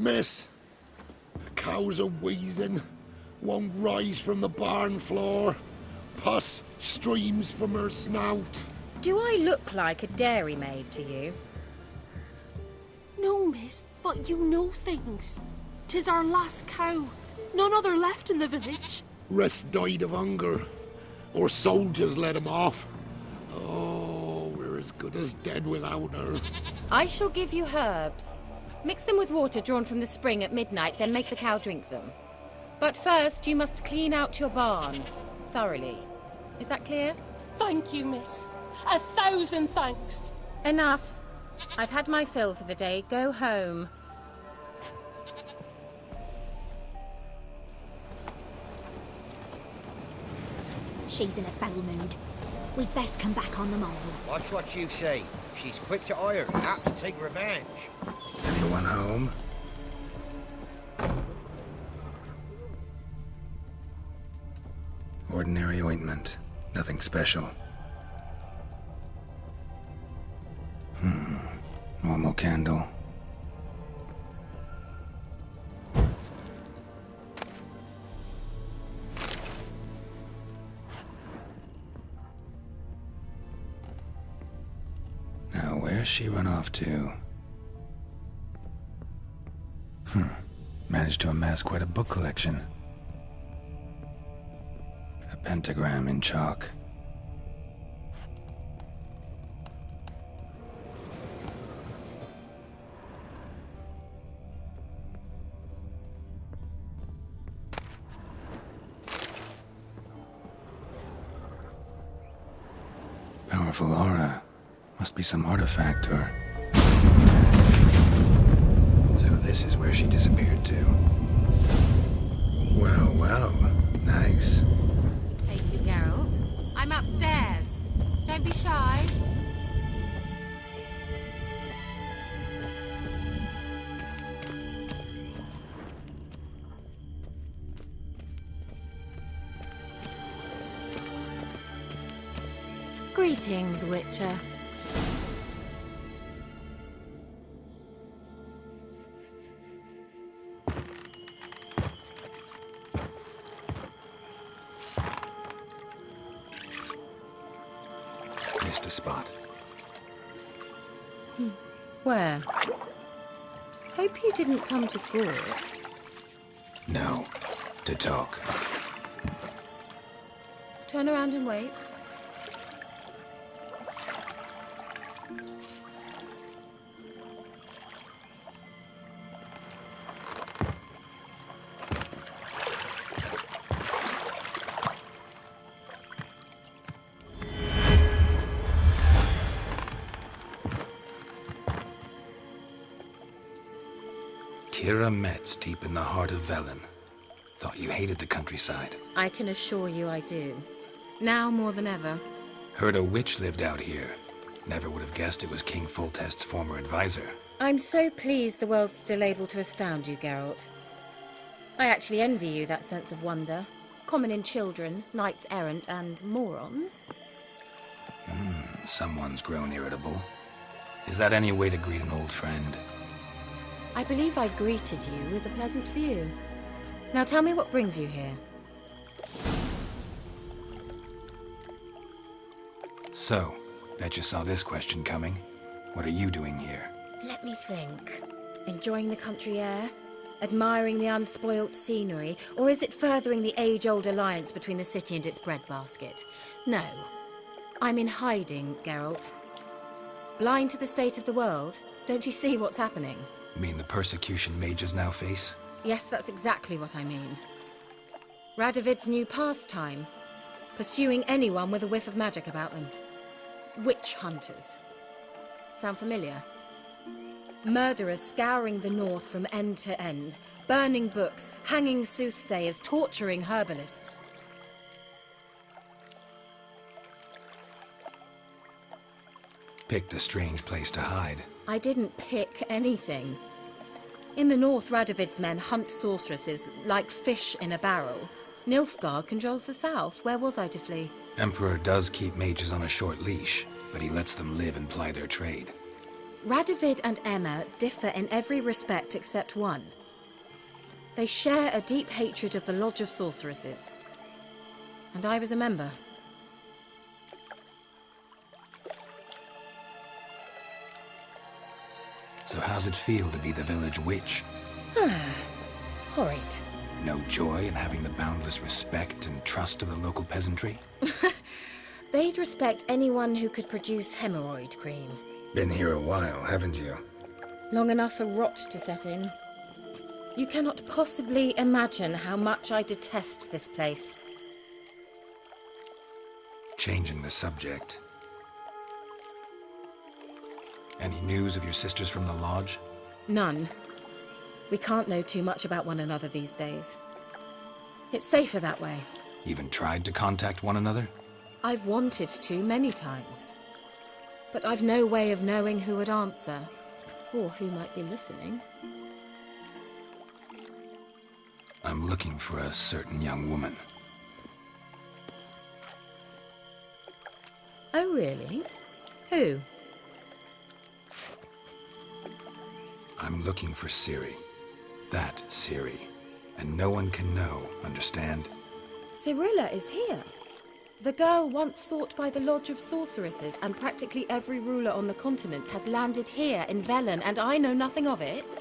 Miss, cows are wheezing, won't rise from the barn floor. Pus streams from her snout. Do I look like a dairymaid to you? No, miss, but you know things. 'Tis our last cow. None other left in the village. Rest died of hunger, or soldiers let him off. Oh, we're as good as dead without her. I shall give you herbs. Mix them with water drawn from the spring at midnight, then make the cow drink them. But first, you must clean out your barn. Thoroughly. Is that clear? Thank you, miss. 1,000 thanks. Enough. I've had my fill for the day. Go home. She's in a foul mood. We'd best come back on the mole. Watch what you say. She's quick to ire, apt to take revenge. Anyone home? Ordinary ointment. Nothing special. Normal candle. Now, where's she run off to? Managed to amass quite a book collection. A pentagram in chalk. Powerful aura. Must be some artifact or... So this is where she disappeared to. Well, well. Nice. Take you, Geralt. I'm upstairs. Don't be shy. Greetings, Witcher. Missed a spot. Where? Hope you didn't come to Gore. No. To talk. Turn around and wait. Kira Metz, deep in the heart of Velen. Thought you hated the countryside. I can assure you I do. Now more than ever. Heard a witch lived out here. Never would have guessed it was King Foltest's former advisor. I'm so pleased the world's still able to astound you, Geralt. I actually envy you that sense of wonder. Common in children, knights errant, and morons. Someone's grown irritable. Is that any way to greet an old friend? I believe I greeted you with a pleasant view. Now tell me what brings you here. So, bet you saw this question coming. What are you doing here? Let me think. Enjoying the country air? Admiring the unspoilt scenery? Or is it furthering the age-old alliance between the city and its breadbasket? No. I'm in hiding, Geralt. Blind to the state of the world? Don't you see what's happening? Mean the persecution mages now face? Yes, that's exactly what I mean. Radovid's new pastime. Pursuing anyone with a whiff of magic about them. Witch hunters. Sound familiar? Murderers scouring the north from end to end. Burning books, hanging soothsayers, torturing herbalists. Picked a strange place to hide. I didn't pick anything. In the north, Radovid's men hunt sorceresses like fish in a barrel. Nilfgaard controls the south. Where was I to flee? Emperor does keep mages on a short leash, but he lets them live and ply their trade. Radovid and Emma differ in every respect except one. They share a deep hatred of the Lodge of Sorceresses. And I was a member. So how's it feel to be the village witch? Horrid. No joy in having the boundless respect and trust of the local peasantry? They'd respect anyone who could produce hemorrhoid cream. Been here a while, haven't you? Long enough for rot to set in. You cannot possibly imagine how much I detest this place. Changing the subject. Any news of your sisters from the lodge? None. We can't know too much about one another these days. It's safer that way. Even tried to contact one another? I've wanted to many times. But I've no way of knowing who would answer, or who might be listening. I'm looking for a certain young woman. Oh, really? Who? I'm looking for Ciri. That Ciri. And no one can know, understand? Cirilla is here. The girl once sought by the Lodge of Sorceresses, and practically every ruler on the continent has landed here in Velen, and I know nothing of it.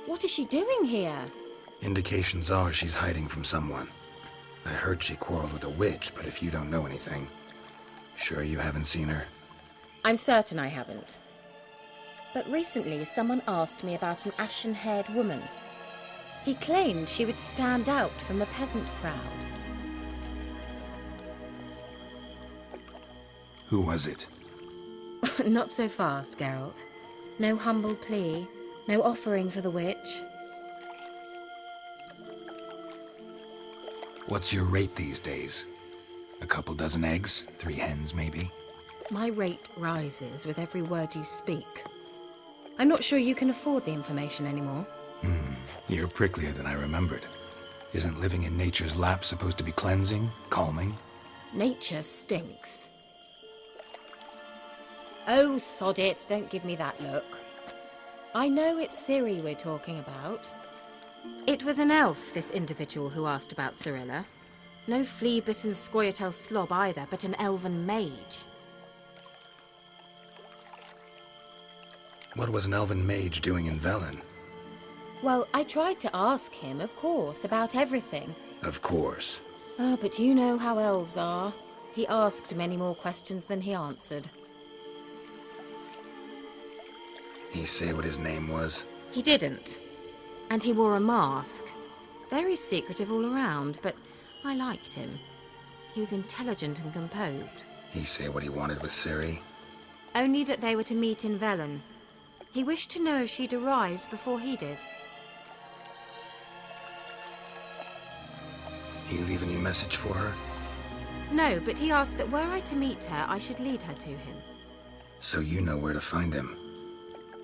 What is she doing here? Indications are she's hiding from someone. I heard she quarreled with a witch, but if you don't know anything, sure you haven't seen her? I'm certain I haven't. But recently someone asked me about an ashen-haired woman. He claimed she would stand out from the peasant crowd. Who was it? Not so fast, Geralt. No humble plea, no offering for the witch. What's your rate these days? A couple dozen eggs? 3 hens, maybe? My rate rises with every word you speak. I'm not sure you can afford the information anymore. You're pricklier than I remembered. Isn't living in nature's lap supposed to be cleansing, calming? Nature stinks. Oh, sod it, don't give me that look. I know it's Ciri we're talking about. It was an elf, this individual who asked about Cirilla. No flea-bitten Scoia'tael slob either, but an elven mage. What was an elven mage doing in Velen? Well, I tried to ask him, of course, about everything. Of course. Oh, but you know how elves are. He asked many more questions than he answered. He say what his name was? He didn't. And he wore a mask. Very secretive all around, but I liked him. He was intelligent and composed. He say what he wanted with Ciri? Only that they were to meet in Velen. He wished to know if she'd arrived before he did. He leave any message for her? No, but he asked that were I to meet her, I should lead her to him. So you know where to find him?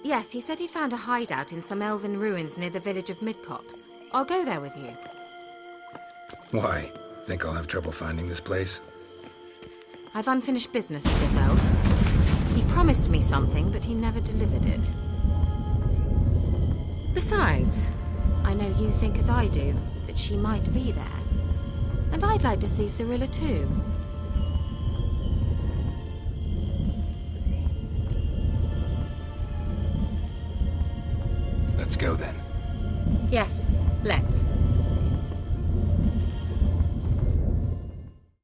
Yes, he said he found a hideout in some elven ruins near the village of Midcopse. I'll go there with you. Why? Think I'll have trouble finding this place? I've unfinished business with this elf. He promised me something, but he never delivered it. Besides, I know you think as I do, that she might be there. And I'd like to see Cirilla too. Let's go then. Yes, let's.